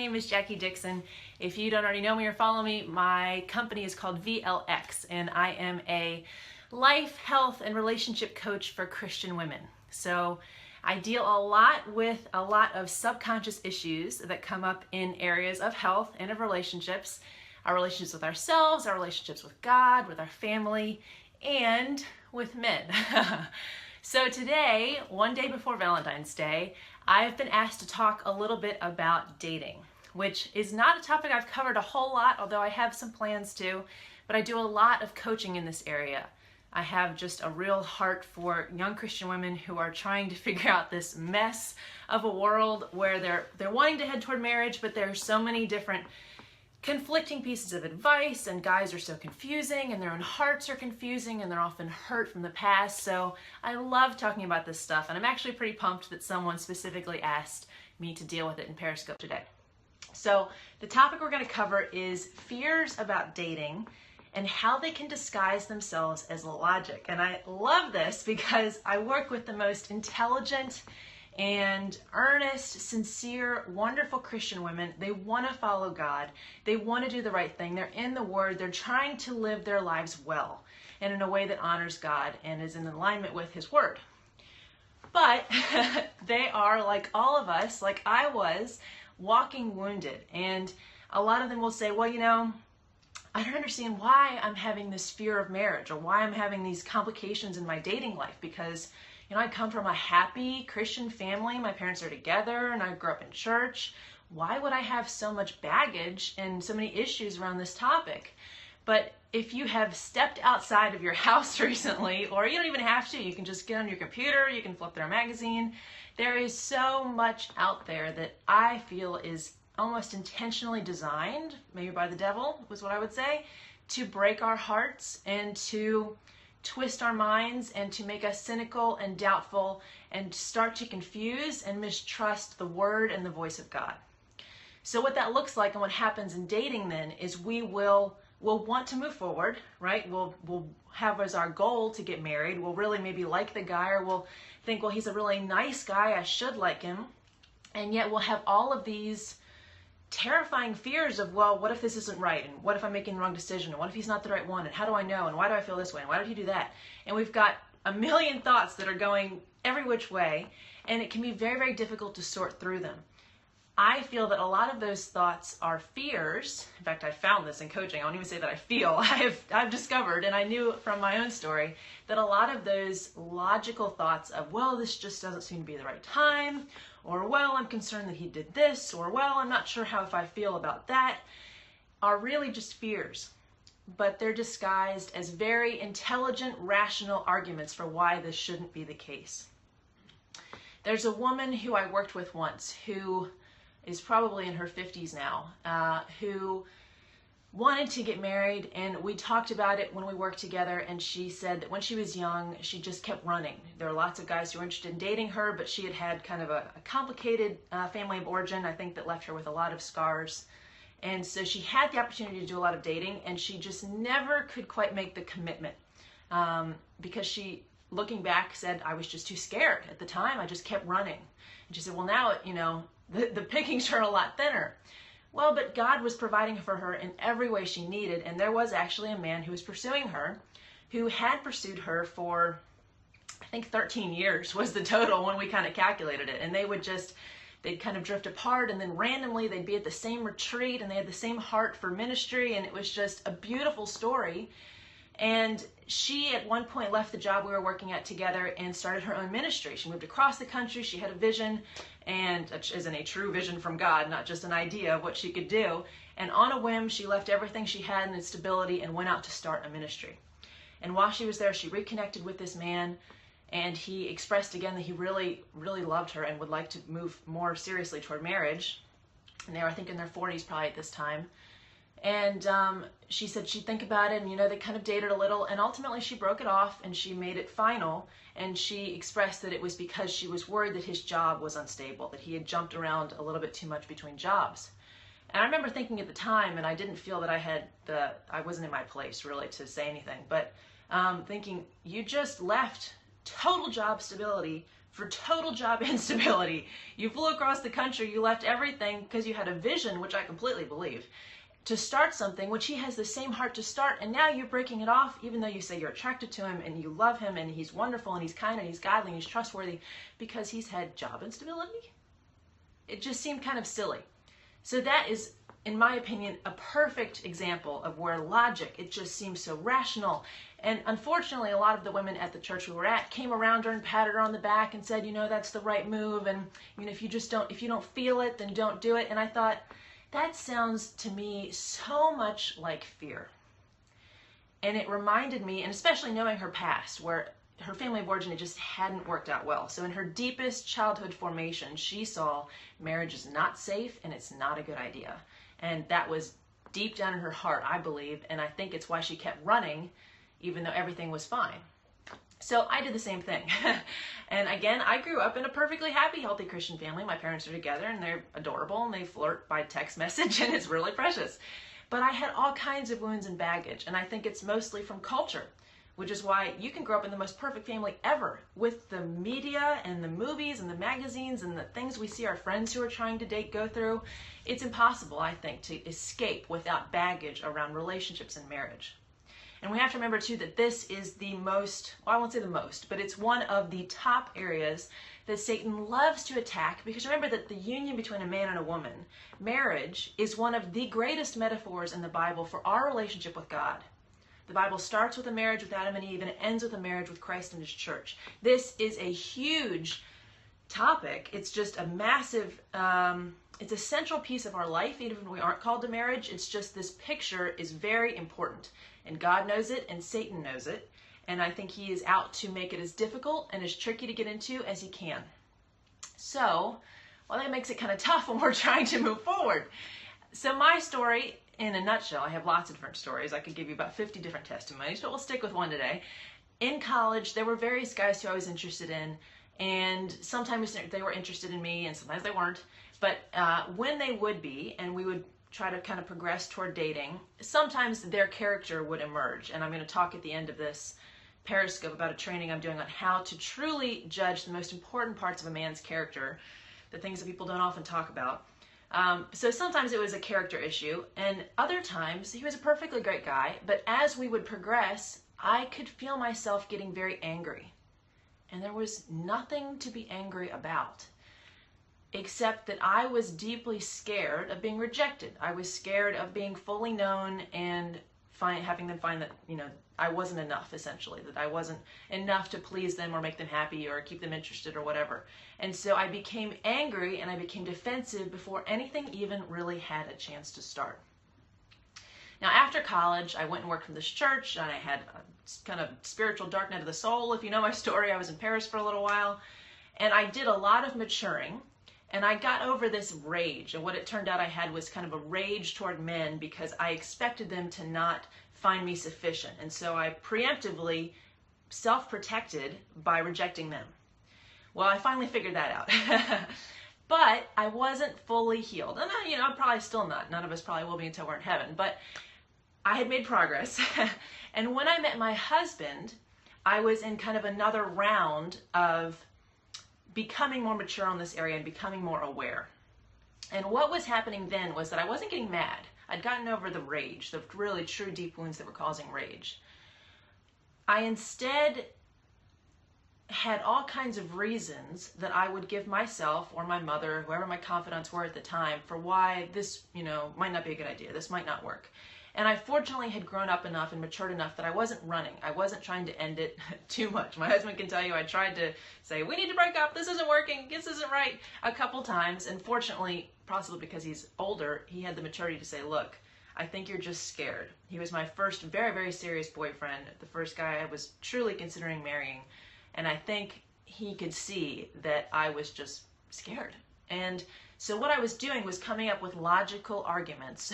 name is Jackie Dixon. If you don't already know me or follow me, my company is called VLX, and I am a life, health, and relationship coach for Christian women. So I deal a lot with a lot of subconscious issues that come up in areas of health and of relationships, our relationships with ourselves, our relationships with God, with our family, and with men. So today, one day before Valentine's Day, I've been asked to talk a little bit about dating, which is not a topic I've covered a whole lot, although I have some plans to, but I do a lot of coaching in this area. I have just a real heart for young Christian women who are trying to figure out this mess of a world where they're wanting to head toward marriage, but there are so many different conflicting pieces of advice, and guys are so confusing, and their own hearts are confusing, and they're often hurt from the past. So I love talking about this stuff, and I'm actually pretty pumped that someone specifically asked me to deal with it in Periscope today. So the topic we're going to cover is fears about dating and how they can disguise themselves as logic. And I love this because I work with the most intelligent and earnest, sincere, wonderful Christian women. They want to follow God. They want to do the right thing. They're in the Word. They're trying to live their lives well and in a way that honors God and is in alignment with His Word. But they are, like all of us, like I was, walking wounded. And a lot of them will say, well, I don't understand why I'm having this fear of marriage or why I'm having these complications in my dating life, because I come from a happy Christian family. My parents are together and I grew up in church. Why would I have so much baggage and so many issues around this topic? But if you have stepped outside of your house recently, or you don't even have to, you can just get on your computer, you can flip through a magazine. There is so much out there that I feel is almost intentionally designed, maybe by the devil was what I would say, to break our hearts and to twist our minds and to make us cynical and doubtful and start to confuse and mistrust the Word and the voice of God. So what that looks like and what happens in dating then is we'll want to move forward, right? We'll have as our goal to get married. We'll really maybe like the guy, or we'll think, well, he's a really nice guy, I should like him. And yet we'll have all of these terrifying fears of, well, what if this isn't right? And what if I'm making the wrong decision? And what if he's not the right one? And how do I know? And why do I feel this way? And why did he do that? And we've got a million thoughts that are going every which way, and it can be very, very difficult to sort through them. I feel that a lot of those thoughts are fears. In fact, I found this in coaching. I won't even say that I feel. I've discovered, and I knew from my own story, that a lot of those logical thoughts of, well, this just doesn't seem to be the right time, or, well, I'm concerned that he did this, or, well, I'm not sure how if I feel about that, are really just fears. But they're disguised as very intelligent, rational arguments for why this shouldn't be the case. There's a woman who I worked with once who is probably in her 50s now, who wanted to get married, and we talked about it when we worked together, and she said that when she was young, she just kept running. There were lots of guys who were interested in dating her, but she had had kind of a complicated family of origin, I think, that left her with a lot of scars. And so she had the opportunity to do a lot of dating, and she just never could quite make the commitment because she, looking back, said, I was just too scared at the time. I just kept running. And she said, well, now, the pickings are a lot thinner. Well, but God was providing for her in every way she needed, and there was actually a man who was pursuing her, who had pursued her for, I think 13 years was the total when we kind of calculated it. And they'd kind of drift apart, and then randomly they'd be at the same retreat, and they had the same heart for ministry, and it was just a beautiful story. And she at one point left the job we were working at together and started her own ministry. She moved across the country. She had a vision, and as in a true vision from God, not just an idea of what she could do. And on a whim, she left everything she had in its stability and went out to start a ministry. And while she was there, she reconnected with this man, and he expressed again that he really, really loved her and would like to move more seriously toward marriage. And they were, I think, in their 40s probably at this time. And she said she'd think about it, and they kind of dated a little, and ultimately she broke it off and she made it final. And she expressed that it was because she was worried that his job was unstable, that he had jumped around a little bit too much between jobs. And I remember thinking at the time, and I didn't feel that I wasn't in my place really to say anything, but thinking, you just left total job stability for total job instability. You flew across the country, you left everything because you had a vision, which I completely believe, to start something, which he has the same heart to start, and now you're breaking it off, even though you say you're attracted to him and you love him and he's wonderful and he's kind and he's godly and he's trustworthy, because he's had job instability? It just seemed kind of silly. So that is, in my opinion, a perfect example of where logic, it just seems so rational. And unfortunately, a lot of the women at the church we were at came around her and patted her on the back and said, you know, that's the right move. And you know, if you don't feel it, then don't do it. And I thought, that sounds to me so much like fear. And it reminded me, and especially knowing her past, where her family of origin, it just hadn't worked out well. So in her deepest childhood formation, she saw marriage is not safe and it's not a good idea. And that was deep down in her heart, I believe, and I think it's why she kept running, even though everything was fine. So I did the same thing. And again, I grew up in a perfectly happy, healthy Christian family. My parents are together and they're adorable and they flirt by text message and it's really precious. But I had all kinds of wounds and baggage, and I think it's mostly from culture, which is why you can grow up in the most perfect family ever with the media and the movies and the magazines and the things we see our friends who are trying to date go through. It's impossible, I think, to escape without baggage around relationships and marriage. And we have to remember, too, that this is the most, well, I won't say the most, but it's one of the top areas that Satan loves to attack, because remember that the union between a man and a woman, marriage, is one of the greatest metaphors in the Bible for our relationship with God. The Bible starts with a marriage with Adam and Eve, and it ends with a marriage with Christ and his church. This is a huge topic. It's just a massive, it's a central piece of our life, even when we aren't called to marriage. It's just, this picture is very important. And God knows it, and Satan knows it. And I think he is out to make it as difficult and as tricky to get into as he can. So, well, that makes it kind of tough when we're trying to move forward. So my story, in a nutshell, I have lots of different stories. I could give you about 50 different testimonies, but we'll stick with one today. In college, there were various guys who I was interested in, and sometimes they were interested in me, and sometimes they weren't. But when they would be, and we would try to kind of progress toward dating, sometimes their character would emerge. And I'm going to talk at the end of this Periscope about a training I'm doing on how to truly judge the most important parts of a man's character, the things that people don't often talk about. So sometimes it was a character issue, and other times he was a perfectly great guy, but as we would progress, I could feel myself getting very angry. And there was nothing to be angry about, except that I was deeply scared of being rejected. I was scared of being fully known and having them find that, you know, I wasn't enough, essentially, that I wasn't enough to please them or make them happy or keep them interested or whatever. And so I became angry and I became defensive before anything even really had a chance to start. Now, after college, I went and worked for this church, and I had a kind of spiritual dark night of the soul. If you know my story, I was in Paris for a little while, and I did a lot of maturing. And I got over this rage, and what it turned out I had was kind of a rage toward men because I expected them to not find me sufficient. And so I preemptively self-protected by rejecting them. Well, I finally figured that out. But I wasn't fully healed. And you know, I'm probably still not. None of us probably will be until we're in heaven. But I had made progress. And when I met my husband, I was in kind of another round of becoming more mature on this area and becoming more aware. And what was happening then was that I wasn't getting mad. I'd gotten over the rage, the really true deep wounds that were causing rage. I instead had all kinds of reasons that I would give myself or my mother, whoever my confidants were at the time, for why this, you know, might not be a good idea. This might not work. And I fortunately had grown up enough and matured enough that I wasn't running. I wasn't trying to end it too much. My husband can tell you I tried to say, we need to break up, this isn't working, this isn't right, a couple times. And fortunately, possibly because he's older, he had the maturity to say, look, I think you're just scared. He was my first very, very serious boyfriend, the first guy I was truly considering marrying. And I think he could see that I was just scared. And so what I was doing was coming up with logical arguments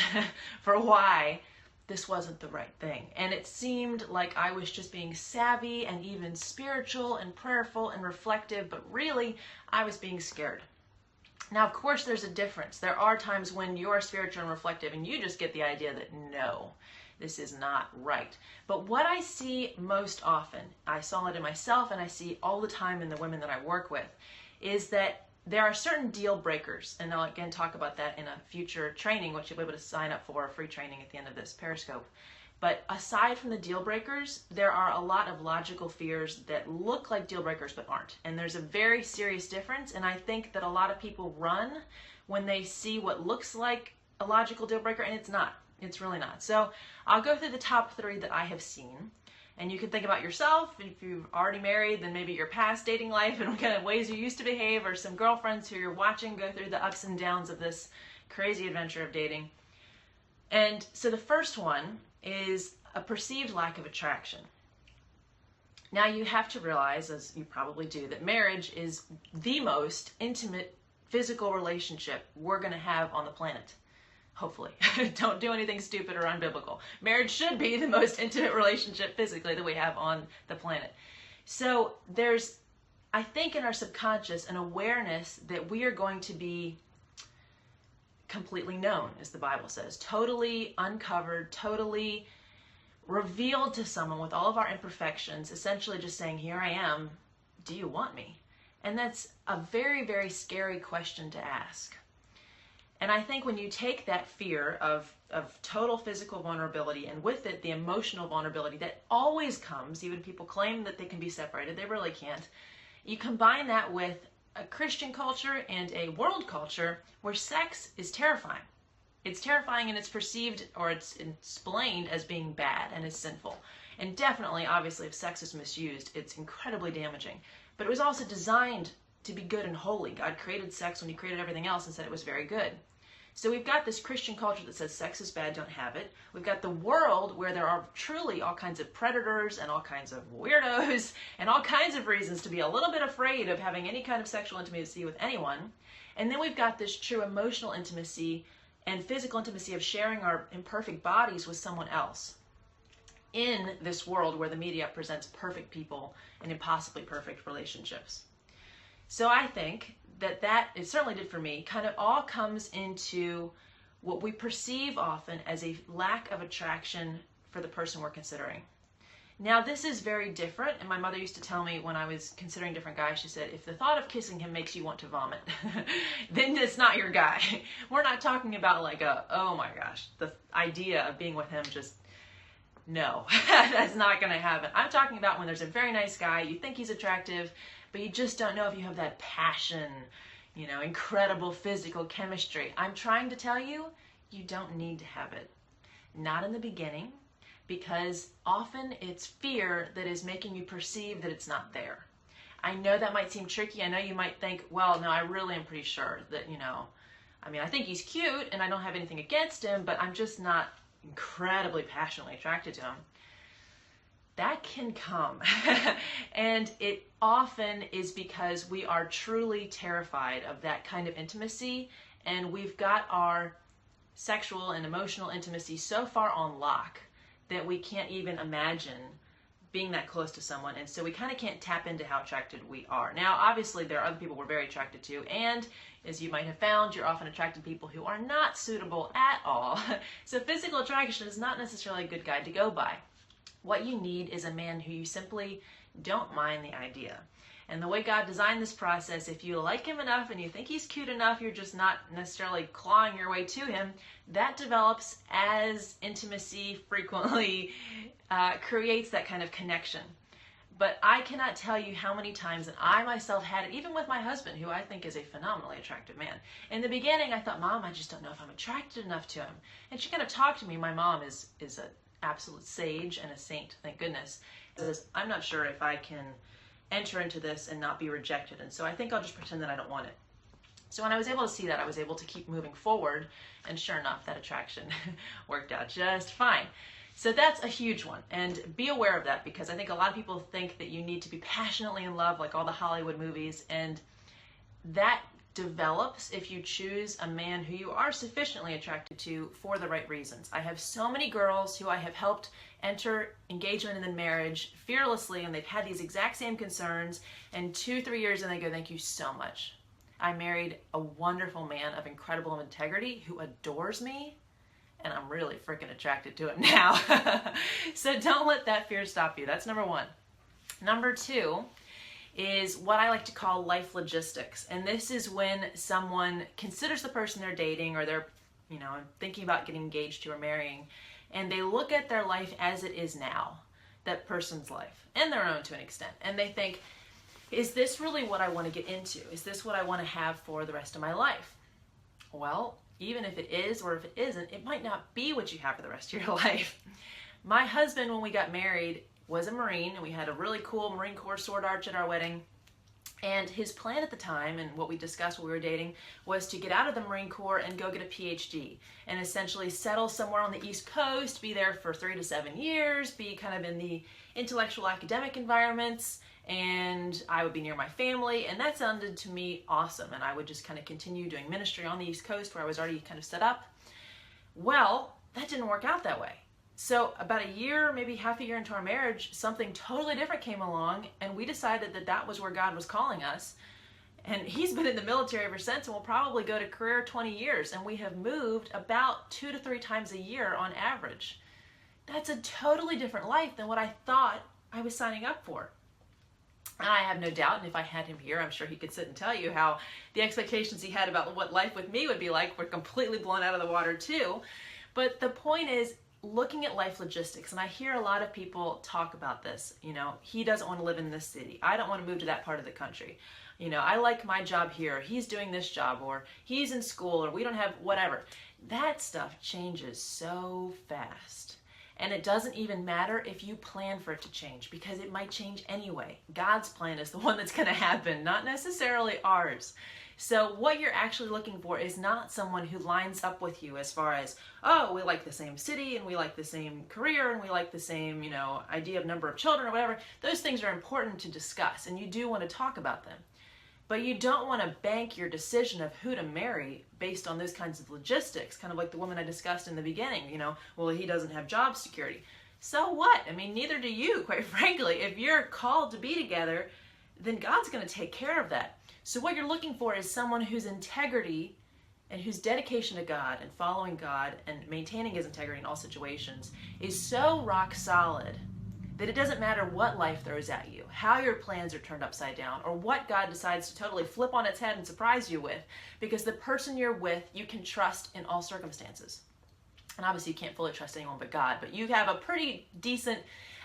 for why this wasn't the right thing. And it seemed like I was just being savvy and even spiritual and prayerful and reflective, but really I was being scared. Now, of course, there's a difference. There are times when you're spiritual and reflective and you just get the idea that no, This is not right. But what I see most often, I saw it in myself and I see all the time in the women that I work with, is that there are certain deal breakers, and I'll again talk about that in a future training, which you'll be able to sign up for, a free training at the end of this Periscope. But aside from the deal breakers, there are a lot of logical fears that look like deal breakers but aren't. And there's a very serious difference, and I think that a lot of people run when they see what looks like a logical deal breaker, and it's not. It's really not. So I'll go through the top 3 that I have seen. And you can think about yourself. If you're already married, then maybe your past dating life and what kind of ways you used to behave, or some girlfriends who you're watching go through the ups and downs of this crazy adventure of dating. And so the first one is a perceived lack of attraction. Now you have to realize, as you probably do, that marriage is the most intimate physical relationship we're going to have on the planet. Hopefully. Don't do anything stupid or unbiblical. Marriage should be the most intimate relationship physically that we have on the planet. So there's, I think in our subconscious, an awareness that we are going to be completely known, as the Bible says, totally uncovered, totally revealed to someone with all of our imperfections, essentially just saying, here I am, do you want me? And that's a very, very scary question to ask. And I think when you take that fear of total physical vulnerability, and with it the emotional vulnerability that always comes, even people claim that they can be separated, they really can't. You combine that with a Christian culture and a world culture where sex is terrifying. It's terrifying, and it's perceived, or it's explained as being bad and as sinful. And definitely, obviously, if sex is misused, it's incredibly damaging. But it was also designed to be good and holy. God created sex when he created everything else and said it was very good. So we've got this Christian culture that says sex is bad, don't have it. We've got the world where there are truly all kinds of predators and all kinds of weirdos and all kinds of reasons to be a little bit afraid of having any kind of sexual intimacy with anyone. And then we've got this true emotional intimacy and physical intimacy of sharing our imperfect bodies with someone else in this world where the media presents perfect people and impossibly perfect relationships. So I think that it certainly did for me, kind of all comes into what we perceive often as a lack of attraction for the person we're considering. Now, this is very different, and my mother used to tell me when I was considering different guys, she said, if the thought of kissing him makes you want to vomit, then it's not your guy. We're not talking about like oh my gosh, the idea of being with him, just no, that's not going to happen. I'm talking about when there's a very nice guy, you think he's attractive, but you just don't know if you have that passion, incredible physical chemistry. I'm trying to tell you, you don't need to have it. Not in the beginning, because often it's fear that is making you perceive that it's not there. I know that might seem tricky. I know you might think, well, no, I really am pretty sure that, I think he's cute and I don't have anything against him, but I'm just not incredibly passionately attracted to him. That can come. And it often is because we are truly terrified of that kind of intimacy, and we've got our sexual and emotional intimacy so far on lock that we can't even imagine being that close to someone, and so we kind of can't tap into how attracted we are. Now, obviously, there are other people we're very attracted to, and as you might have found, you're often attracted to people who are not suitable at all. So physical attraction is not necessarily a good guide to go by. What you need is a man who you simply don't mind the idea. And the way God designed this process, if you like him enough and you think he's cute enough, you're just not necessarily clawing your way to him, that develops as intimacy frequently creates that kind of connection. But I cannot tell you how many times that I myself had it, even with my husband, who I think is a phenomenally attractive man. In the beginning, I thought, Mom, I just don't know if I'm attracted enough to him. And she kind of talked to me. My mom is an absolute sage and a saint, thank goodness. Says, I'm not sure if I can enter into this and not be rejected, and so I think I'll just pretend that I don't want it. So when I was able to see that, I was able to keep moving forward, and sure enough, that attraction worked out just fine. So that's a huge one, and be aware of that, because I think a lot of people think that you need to be passionately in love, like all the Hollywood movies, and that develops if you choose a man who you are sufficiently attracted to for the right reasons. I have so many girls who I have helped enter engagement and then marriage fearlessly, and they've had these exact same concerns, and 2-3 years and they go, thank you so much. I married a wonderful man of incredible integrity who adores me, and I'm really freaking attracted to it now. So don't let that fear stop you. That's number one. Number two is what I like to call life logistics. And this is when someone considers the person they're dating, or they're, thinking about getting engaged to or marrying, and they look at their life as it is now, that person's life, and their own to an extent. And they think, is this really what I want to get into? Is this what I want to have for the rest of my life? Well, even if it is, or if it isn't, it might not be what you have for the rest of your life. My husband, when we got married, was a Marine, and we had a really cool Marine Corps sword arch at our wedding. And his plan at the time, and what we discussed when we were dating, was to get out of the Marine Corps and go get a PhD and essentially settle somewhere on the East Coast, be there for 3 to 7 years, be kind of in the intellectual academic environments, and I would be near my family. And that sounded to me awesome. And I would just kind of continue doing ministry on the East Coast where I was already kind of set up. Well, that didn't work out that way. So about a year, maybe half a year into our marriage, something totally different came along, and we decided that that was where God was calling us. And he's been in the military ever since, and will probably go to career 20 years. And we have moved about 2 to 3 times a year on average. That's a totally different life than what I thought I was signing up for. And I have no doubt, and if I had him here, I'm sure he could sit and tell you how the expectations he had about what life with me would be like were completely blown out of the water too. But the point is, looking at life logistics, and I hear a lot of people talk about this, he doesn't want to live in this city. I don't want to move to that part of the country. I like my job here. He's doing this job, or he's in school, or we don't have whatever. That stuff changes so fast. And it doesn't even matter if you plan for it to change, because it might change anyway. God's plan is the one that's going to happen, not necessarily ours. So what you're actually looking for is not someone who lines up with you as far as, oh, we like the same city, and we like the same career, and we like the same, idea of number of children or whatever. Those things are important to discuss, and you do want to talk about them. But you don't want to bank your decision of who to marry based on those kinds of logistics, kind of like the woman I discussed in the beginning, well, he doesn't have job security. So what? Neither do you, quite frankly. If you're called to be together, then God's going to take care of that. So what you're looking for is someone whose integrity and whose dedication to God and following God and maintaining his integrity in all situations is so rock solid that it doesn't matter what life throws at you, how your plans are turned upside down, or what God decides to totally flip on its head and surprise you with, because the person you're with, you can trust in all circumstances. And obviously you can't fully trust anyone but God, but you have a pretty decent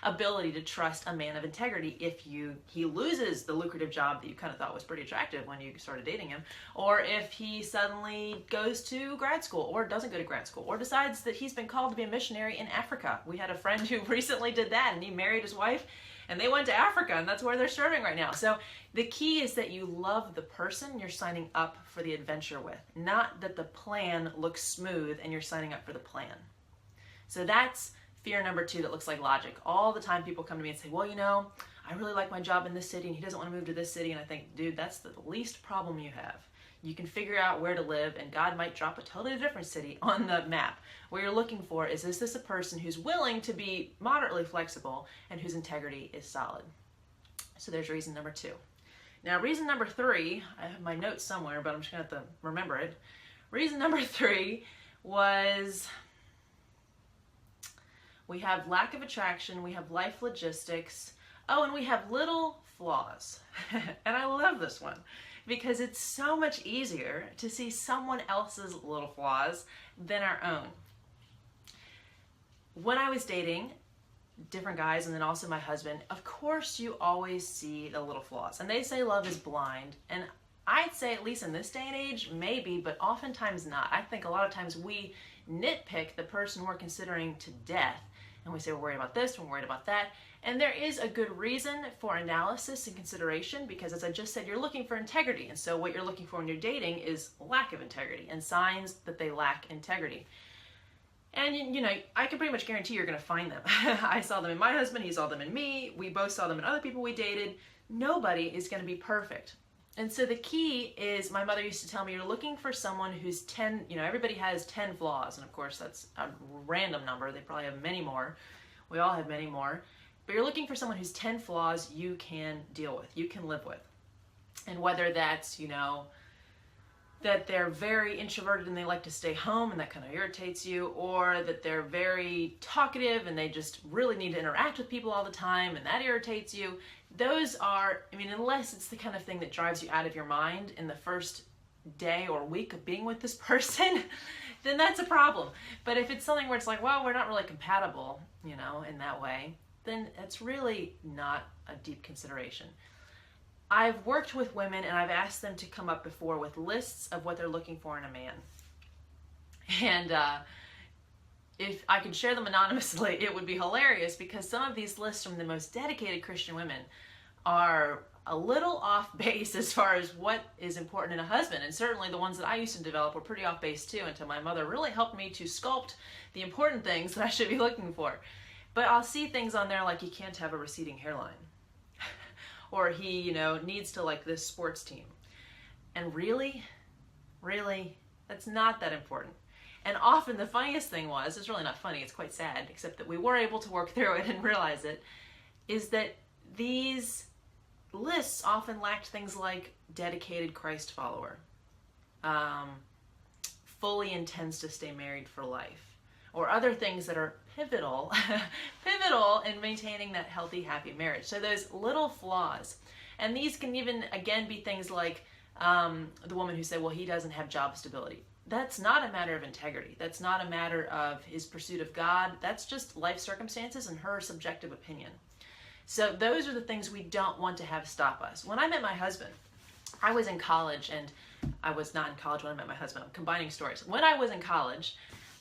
ability to trust a man of integrity if he loses the lucrative job that you kind of thought was pretty attractive when you started dating him, or if he suddenly goes to grad school or doesn't go to grad school, or decides that he's been called to be a missionary in Africa. We had a friend who recently did that, and he married his wife and they went to Africa, and that's where they're serving right now. So the key is that you love the person you're signing up for the adventure with, not that the plan looks smooth and you're signing up for the plan. So that's fear number 2 that looks like logic. All the time people come to me and say, well, I really like my job in this city and he doesn't want to move to this city. And I think, dude, that's the least problem you have. You can figure out where to live, and God might drop a totally different city on the map. What you're looking for is this a person who's willing to be moderately flexible and whose integrity is solid? So there's reason number 2. Now, reason number 3, I have my notes somewhere, but I'm just going to have to remember it. Reason number 3 was, we have lack of attraction, we have life logistics, and we have little flaws. And I love this one because it's so much easier to see someone else's little flaws than our own. When I was dating different guys, and then also my husband, of course you always see the little flaws. And they say love is blind, and I'd say, at least in this day and age, maybe, but oftentimes not. I think a lot of times we nitpick the person we're considering to death, and we say we're worried about this, we're worried about that. And there is a good reason for analysis and consideration, because as I just said, you're looking for integrity. And so what you're looking for when you're dating is lack of integrity and signs that they lack integrity. And I can pretty much guarantee you're going to find them. I saw them in my husband, he saw them in me, we both saw them in other people we dated. Nobody is going to be perfect. And so the key is, my mother used to tell me, you're looking for someone who's 10, everybody has 10 flaws. And of course that's a random number. They probably have many more. We all have many more. But you're looking for someone who's 10 flaws you can deal with, you can live with. And whether that's, that they're very introverted and they like to stay home and that kind of irritates you, or that they're very talkative and they just really need to interact with people all the time and that irritates you. Those are, I mean, unless it's the kind of thing that drives you out of your mind in the first day or week of being with this person, then that's a problem. But if it's something where it's like, well, we're not really compatible, you know, in that way, then it's really not a deep consideration. I've worked with women and I've asked them to come up before with lists of what they're looking for in a man. And if I could share them anonymously, it would be hilarious, because some of these lists from the most dedicated Christian women are a little off base as far as what is important in a husband. And certainly the ones that I used to develop were pretty off base too, until my mother really helped me to sculpt the important things that I should be looking for. But I'll see things on there like he can't have a receding hairline. Or he, you know, needs to like this sports team. And really, that's not that important. And often the funniest thing was, it's really not funny, it's quite sad, except that we were able to work through it and realize it, is that these lists often lacked things like dedicated Christ follower, fully intends to stay married for life, or other things that are pivotal in maintaining that healthy, happy marriage. So those little flaws, and these can even, again, be things like the woman who said, well, he doesn't have job stability. That's not a matter of integrity. That's not a matter of his pursuit of God. That's just life circumstances and her subjective opinion. So those are the things we don't want to have stop us. When I met my husband, I was in college, and I was not in college when I met my husband. I'm combining stories. When I was in college,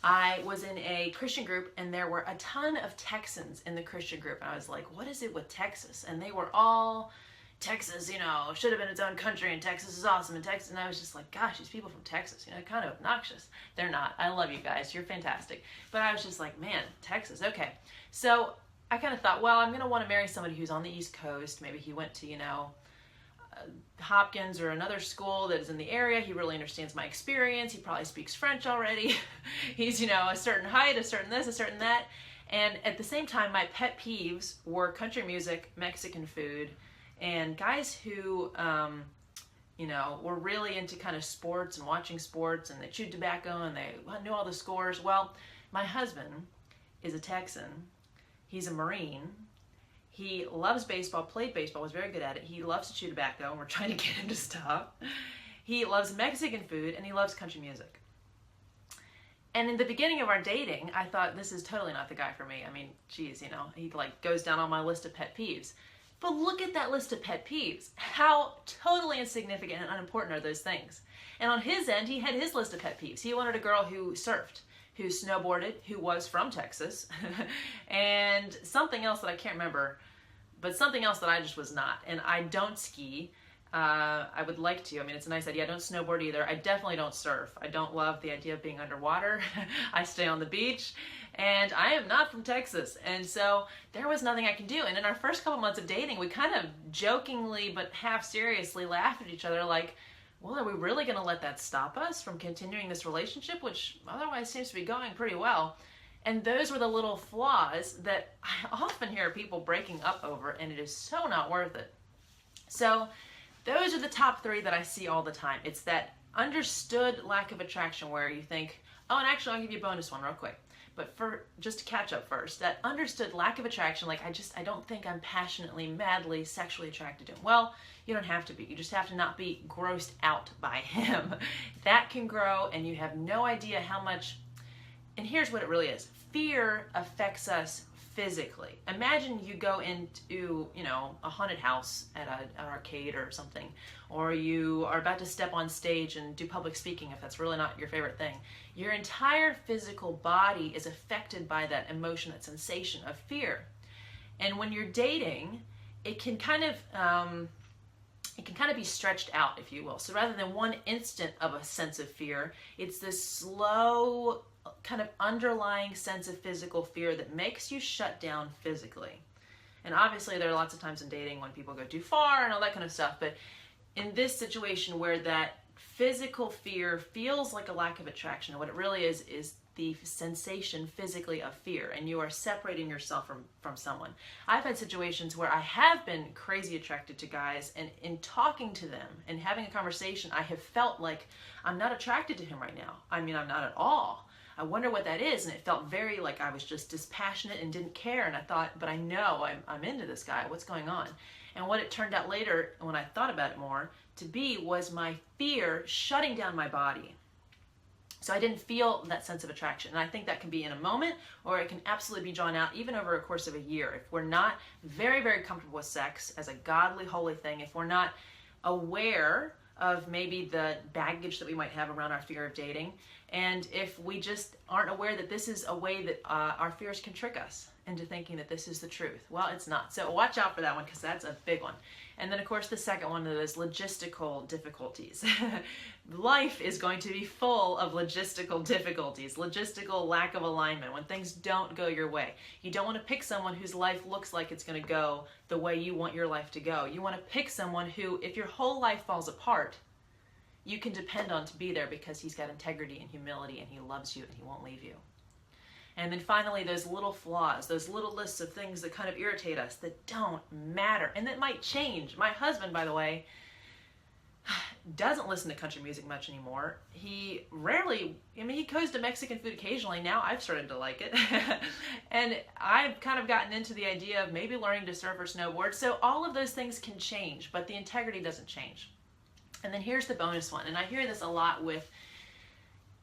I was in a Christian group, and there were a ton of Texans in the Christian group. And I was like, what is it with Texas? And they were all, Texas, you know, should have been its own country, and Texas is awesome, and Texas. And I was just like, gosh, these people from Texas, you know, kind of obnoxious. They're not. I love you guys. You're fantastic. But I was just like, man, Texas, okay. So I kind of thought, well, I'm going to want to marry somebody who's on the East Coast. Maybe he went to, you know, Hopkins or another school that is in the area. He really understands my experience. He probably speaks French already. He's, you know, a certain height, a certain this, a certain that. And at the same time, my pet peeves were country music, Mexican food, and guys who, you know, were really into kind of sports and watching sports, and they chewed tobacco and they knew all the scores. Well, my husband is a Texan. He's a Marine. He loves baseball, played baseball, was very good at it. He loves to chew tobacco, and we're trying to get him to stop. He loves Mexican food, and he loves country music. And in the beginning of our dating, I thought, this is totally not the guy for me. I mean, geez, you know, he like goes down on my list of pet peeves. But look at that list of pet peeves. How totally insignificant and unimportant are those things? And on his end, he had his list of pet peeves. He wanted a girl who surfed, who snowboarded, who was from Texas, and something else that I can't remember, but something else that I just was not. And I don't ski. I would like to. I mean, it's a nice idea. I don't snowboard either. I definitely don't surf. I don't love the idea of being underwater. I stay on the beach, and I am not from Texas. And so there was nothing I could do. And in our first couple months of dating, we kind of jokingly but half seriously laughed at each other like, well, are we really going to let that stop us from continuing this relationship, which otherwise seems to be going pretty well? And those were the little flaws that I often hear people breaking up over, and it is so not worth it. So those are the top three that I see all the time. It's that understood lack of attraction where you think, oh, and actually I'll give you a bonus one real quick. But for just to catch up first, that understood lack of attraction, like I don't think I'm passionately, madly, sexually attracted to him. Well, you don't have to be. You just have to not be grossed out by him. That can grow, and you have no idea how much. And here's what it really is. Fear affects us physically. Imagine you go into, you know, a haunted house at an arcade or something, or you are about to step on stage and do public speaking if that's really not your favorite thing. Your entire physical body is affected by that emotion, that sensation of fear. And when you're dating, it can kind of be stretched out, if you will. So rather than one instant of a sense of fear, it's this slow kind of underlying sense of physical fear that makes you shut down physically. And obviously there are lots of times in dating when people go too far and all that kind of stuff, but in this situation where that physical fear feels like a lack of attraction, and what it really is the sensation physically of fear, and you are separating yourself from someone. I've had situations where I have been crazy attracted to guys, and in talking to them and having a conversation, I have felt like I'm not attracted to him right now. I mean, I'm not at all. I wonder what that is, and it felt very like I was just dispassionate and didn't care, and I thought, but I know I'm into this guy. What's going on? And what it turned out later, when I thought about it more, to be was my fear shutting down my body. So I didn't feel that sense of attraction. And I think that can be in a moment, or it can absolutely be drawn out even over a course of a year. If we're not very, very comfortable with sex as a godly, holy thing, if we're not aware of maybe the baggage that we might have around our fear of dating, and if we just aren't aware that this is a way that our fears can trick us into thinking that this is the truth. Well, it's not. So watch out for that one, because that's a big one. And then, of course, the second one is logistical difficulties. Life is going to be full of logistical difficulties, logistical lack of alignment, when things don't go your way. You don't want to pick someone whose life looks like it's going to go the way you want your life to go. You want to pick someone who, if your whole life falls apart, you can depend on to be there, because he's got integrity and humility, and he loves you and he won't leave you. And then finally, those little flaws, those little lists of things that kind of irritate us that don't matter and that might change. My husband, by the way, doesn't listen to country music much anymore. He rarely, he goes to Mexican food occasionally. Now I've started to like it. And I've kind of gotten into the idea of maybe learning to surf or snowboard. So all of those things can change, but the integrity doesn't change. And then here's the bonus one. And I hear this a lot with,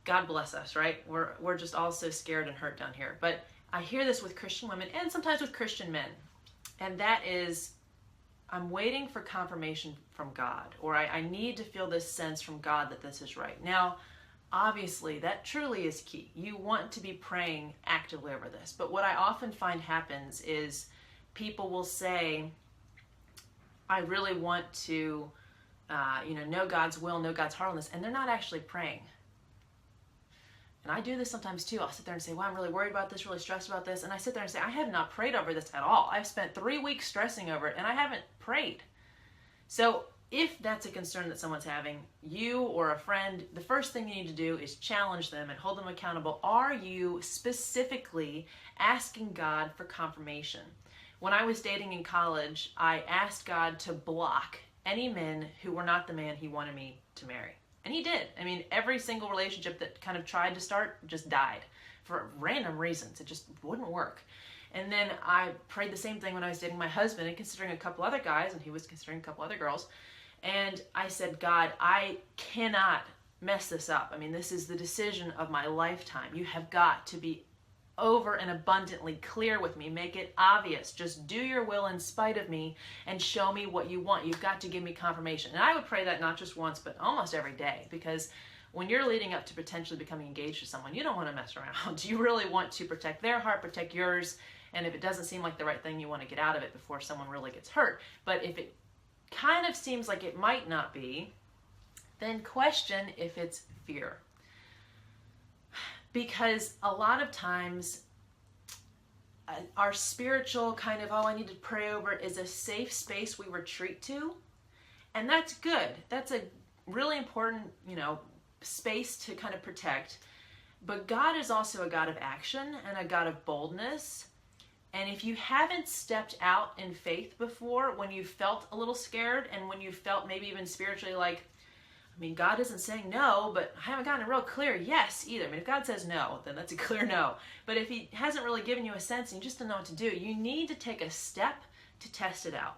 God bless us, right? We're just all so scared and hurt down here. But I hear this with Christian women and sometimes with Christian men. And that is, I'm waiting for confirmation from God, or I need to feel this sense from God that this is right. Now, obviously, that truly is key. You want to be praying actively over this. But what I often find happens is people will say, I really want to know God's will, know God's heart on this, and they're not actually praying. And I do this sometimes too. I'll sit there and say, well, I'm really worried about this, really stressed about this. And I sit there and say, I have not prayed over this at all. I've spent 3 weeks stressing over it, and I haven't prayed. So if that's a concern that someone's having, you or a friend, the first thing you need to do is challenge them and hold them accountable. Are you specifically asking God for confirmation? When I was dating in college, I asked God to block any men who were not the man he wanted me to marry. And he did. Every single relationship that kind of tried to start just died for random reasons. It just wouldn't work. And then I prayed the same thing when I was dating my husband and considering a couple other guys, and he was considering a couple other girls. And I said, God, I cannot mess this up. This is the decision of my lifetime. You have got to be over and abundantly clear with me. Make it obvious. Just do your will in spite of me and show me what you want. You've got to give me confirmation. And I would pray that not just once, but almost every day, because when you're leading up to potentially becoming engaged to someone, you don't want to mess around. You really want to protect their heart, protect yours. And if it doesn't seem like the right thing, you want to get out of it before someone really gets hurt. But if it kind of seems like it might not be, then question if it's fear. Because a lot of times our spiritual kind of, I need to pray over it, is a safe space we retreat to. And that's good. That's a really important, space to kind of protect. But God is also a God of action and a God of boldness. And if you haven't stepped out in faith before, when you felt a little scared and when you felt maybe even spiritually like, God isn't saying no, but I haven't gotten a real clear yes either. If God says no, then that's a clear no. But if he hasn't really given you a sense and you just don't know what to do, you need to take a step to test it out.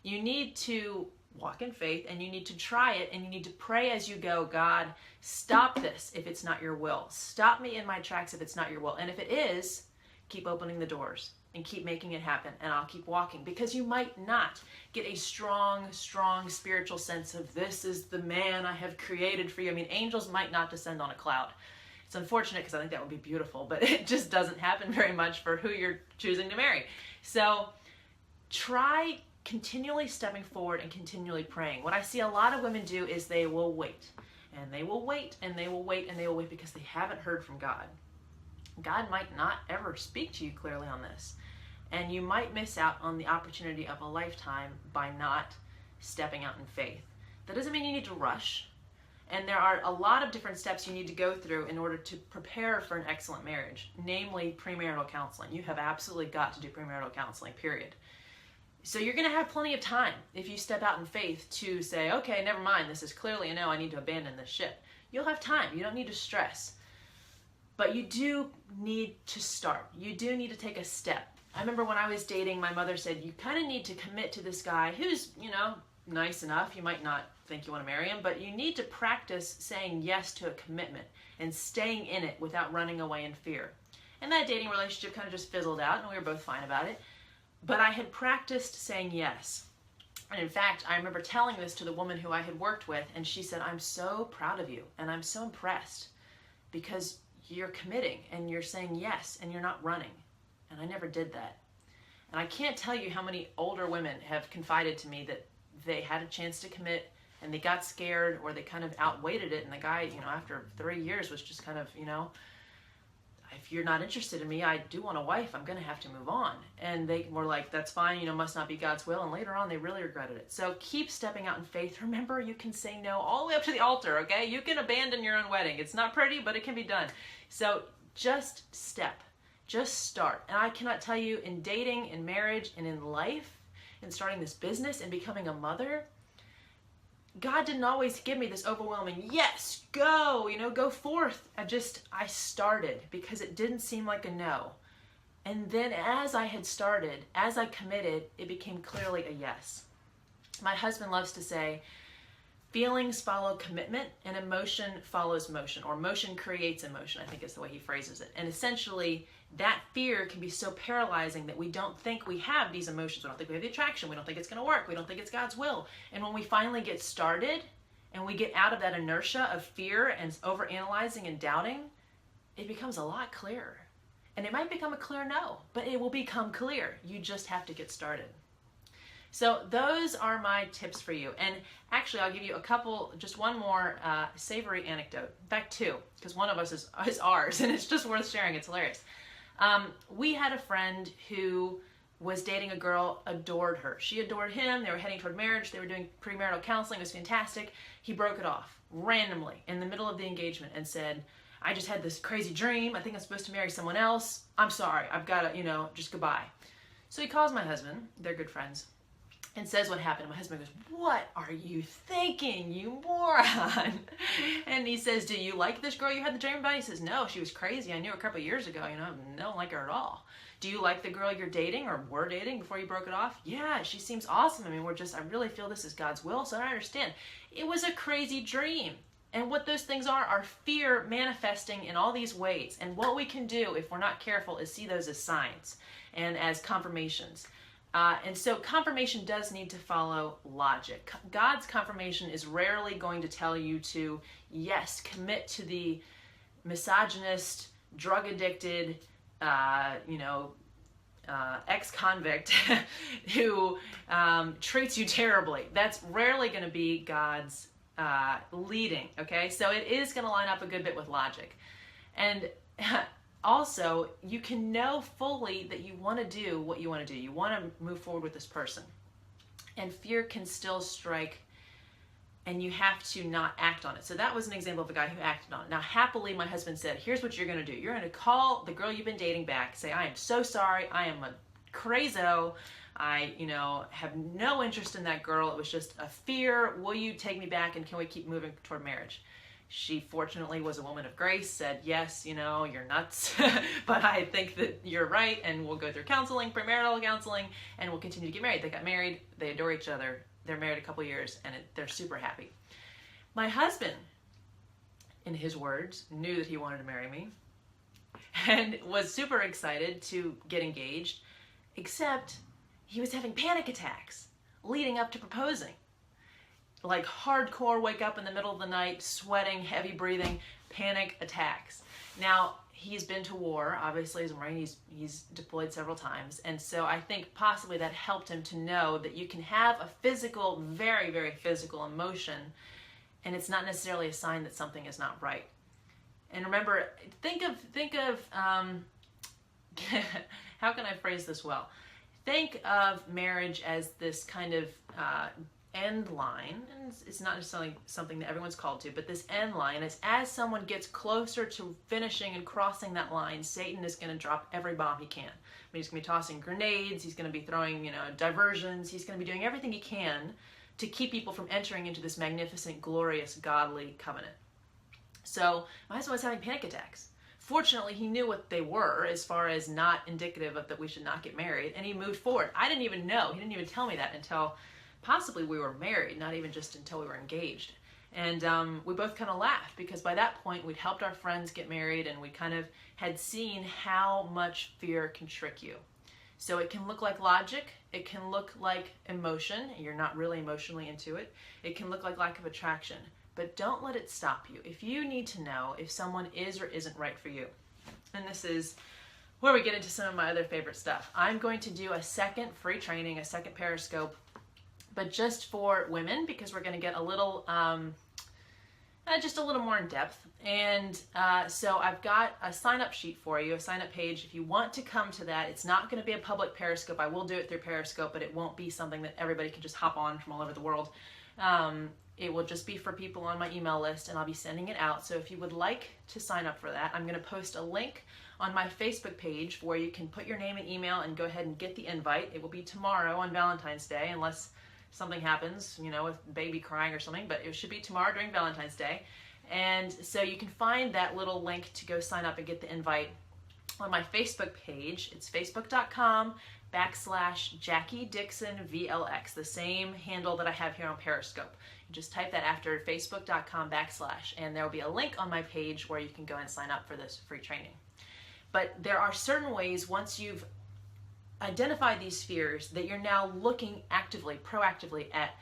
You need to walk in faith, and you need to try it, and you need to pray as you go. God, stop this if it's not your will. Stop me in my tracks if it's not your will. And if it is, keep opening the doors and keep making it happen, and I'll keep walking, because you might not get a strong spiritual sense of this is the man I have created for you. Angels might not descend on a cloud. It's unfortunate, because I think that would be beautiful, but it just doesn't happen very much for who you're choosing to marry. So try continually stepping forward and continually praying. What I see a lot of women do is they will wait, and they will wait, and they will wait, and they will wait, because they haven't heard from God. God might not ever speak to you clearly on this. And you might miss out on the opportunity of a lifetime by not stepping out in faith. That doesn't mean you need to rush. And there are a lot of different steps you need to go through in order to prepare for an excellent marriage, namely premarital counseling. You have absolutely got to do premarital counseling, period. So you're going to have plenty of time if you step out in faith to say, okay, never mind, this is clearly a no, I need to abandon this ship. You'll have time. You don't need to stress. But you do need to start. You do need to take a step. I remember when I was dating, my mother said, you kind of need to commit to this guy who's, nice enough. You might not think you want to marry him, but you need to practice saying yes to a commitment and staying in it without running away in fear. And that dating relationship kind of just fizzled out, and we were both fine about it. But I had practiced saying yes. And in fact, I remember telling this to the woman who I had worked with, and she said, I'm so proud of you, and I'm so impressed because you're committing, and you're saying yes, and you're not running. And I never did that. And I can't tell you how many older women have confided to me that they had a chance to commit and they got scared, or they kind of outweighted it, and the guy, after 3 years was just kind of, if you're not interested in me, I do want a wife, I'm going to have to move on. And they were like, that's fine, must not be God's will. And later on, they really regretted it. So keep stepping out in faith. Remember, you can say no all the way up to the altar, okay? You can abandon your own wedding. It's not pretty, but it can be done. So just step. Just start. And I cannot tell you, in dating, in marriage, and in life, in starting this business and becoming a mother, God didn't always give me this overwhelming, yes, go, go forth. I started because it didn't seem like a no. And then as I had started, as I committed, it became clearly a yes. My husband loves to say, feelings follow commitment and emotion follows motion, or motion creates emotion, I think is the way he phrases it. And essentially, that fear can be so paralyzing that we don't think we have these emotions. We don't think we have the attraction. We don't think it's going to work. We don't think it's God's will. And when we finally get started and we get out of that inertia of fear and overanalyzing and doubting, it becomes a lot clearer. And it might become a clear no, but it will become clear. You just have to get started. So those are my tips for you. And actually, I'll give you just one more savory anecdote. In fact, two, because one of us is ours, and it's just worth sharing. It's hilarious. We had a friend who was dating a girl, adored her. She adored him. They were heading toward marriage. They were doing premarital counseling. It was fantastic. He broke it off randomly in the middle of the engagement and said, I just had this crazy dream. I think I'm supposed to marry someone else. I'm sorry. I've got to, just goodbye. So he calls my husband. They're good friends. And says what happened. My husband goes, what are you thinking, you moron? And he says, do you like this girl you had the dream about? He says, no, she was crazy. I knew her a couple of years ago. I don't like her at all. Do you like the girl you're dating or were dating before you broke it off? Yeah, she seems awesome. I really feel this is God's will, so I don't understand. It was a crazy dream. And what those things are fear manifesting in all these ways. And what we can do if we're not careful is see those as signs and as confirmations. And so confirmation does need to follow logic. God's confirmation is rarely going to tell you to, yes, commit to the misogynist, drug-addicted, ex-convict who treats you terribly. That's rarely going to be God's leading, okay? So it is going to line up a good bit with logic. And also, you can know fully that you want to do what you want to do. You want to move forward with this person. And fear can still strike, and you have to not act on it. So that was an example of a guy who acted on it. Now, happily, my husband said, here's what you're going to do. You're going to call the girl you've been dating back, say, I am so sorry. I am a crazo. I, have no interest in that girl. It was just a fear. Will you take me back, and can we keep moving toward marriage? She fortunately was a woman of grace, said, yes, you're nuts, but I think that you're right, and we'll go through counseling, premarital counseling, and we'll continue to get married. They got married, they adore each other, they're married a couple years, and they're super happy. My husband, in his words, knew that he wanted to marry me, and was super excited to get engaged, except he was having panic attacks leading up to proposing. Like hardcore, wake up in the middle of the night, sweating, heavy breathing, panic attacks. Now, he's been to war, obviously, as a Marine, he's deployed several times. And so I think possibly that helped him to know that you can have a physical, very, very physical emotion, and it's not necessarily a sign that something is not right. And remember, think of how can I phrase this well? Think of marriage as this kind of end line, and it's not necessarily something that everyone's called to, but this end line is as someone gets closer to finishing and crossing that line, Satan is going to drop every bomb he can. I mean, he's going to be tossing grenades, he's going to be throwing, diversions, he's going to be doing everything he can to keep people from entering into this magnificent, glorious, godly covenant. So my husband was having panic attacks. Fortunately, he knew what they were as far as not indicative of that we should not get married, and he moved forward. I didn't even know. He didn't even tell me that until possibly we were married, not even just until we were engaged. And we both kind of laughed because by that point we'd helped our friends get married and we kind of had seen how much fear can trick you. So it can look like logic, it can look like emotion, you're not really emotionally into it, it can look like lack of attraction, but don't let it stop you. If you need to know if someone is or isn't right for you, and this is where we get into some of my other favorite stuff. I'm going to do a second free training, a second Periscope, but just for women, because we're going to get a little, just a little more in depth. And so I've got a sign-up sheet for you, a sign-up page. If you want to come to that, it's not going to be a public Periscope. I will do it through Periscope, but it won't be something that everybody can just hop on from all over the world. It will just be for people on my email list, and I'll be sending it out. So if you would like to sign up for that, I'm going to post a link on my Facebook page where you can put your name and email and go ahead and get the invite. It will be tomorrow on Valentine's Day, unless something happens, with baby crying or something, but it should be tomorrow during Valentine's Day. And so you can find that little link to go sign up and get the invite on my Facebook page. It's facebook.com/Jackie Dixon VLX, the same handle that I have here on Periscope. You just type that after facebook.com/, and there will be a link on my page where you can go and sign up for this free training. But there are certain ways, once you've identified these fears, that you're now looking actively, proactively at,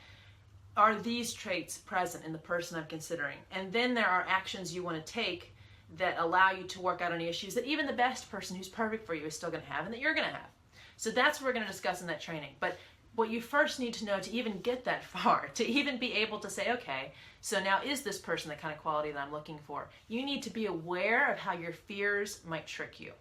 are these traits present in the person I'm considering? And then there are actions you want to take that allow you to work out any issues that even the best person who's perfect for you is still going to have and that you're going to have. So that's what we're going to discuss in that training. But what you first need to know to even get that far, to even be able to say, okay, so now is this person the kind of quality that I'm looking for? You need to be aware of how your fears might trick you.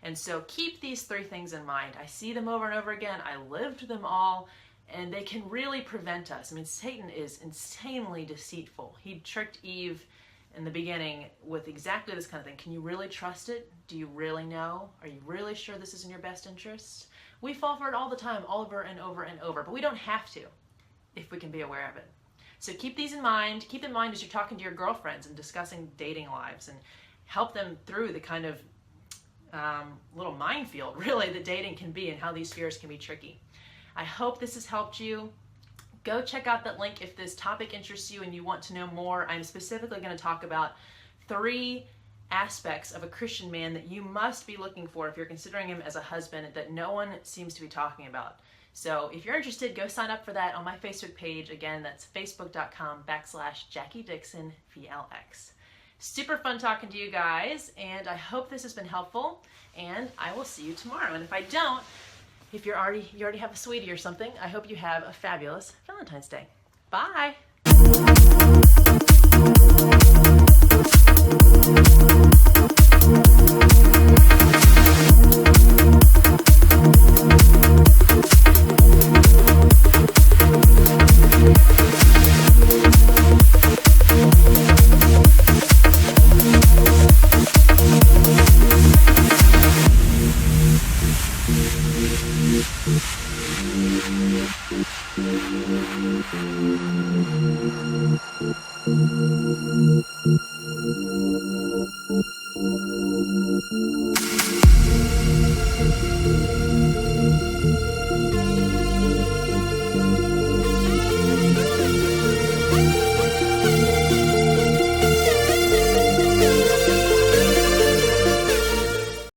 And so keep these 3 things in mind. I see them over and over again. I lived them all, and they can really prevent us. I mean, Satan is insanely deceitful. He tricked Eve in the beginning with exactly this kind of thing. Can you really trust it? Do you really know? Are you really sure this is in your best interest? We fall for it all the time, over and over and over, but we don't have to if we can be aware of it. So keep these in mind. Keep in mind as you're talking to your girlfriends and discussing dating lives, and help them through the kind of little minefield, really, that dating can be and how these fears can be tricky. I hope this has helped you. Go check out that link if this topic interests you and you want to know more. I'm specifically going to talk about 3 aspects of a Christian man that you must be looking for if you're considering him as a husband that no one seems to be talking about. So if you're interested, go sign up for that on my Facebook page. Again, that's facebook.com/Jackie Dixon VLX. Super fun talking to you guys, and I hope this has been helpful, and I will see you tomorrow. And if I don't, if you already have a sweetie or something, I hope you have a fabulous Valentine's Day. Bye.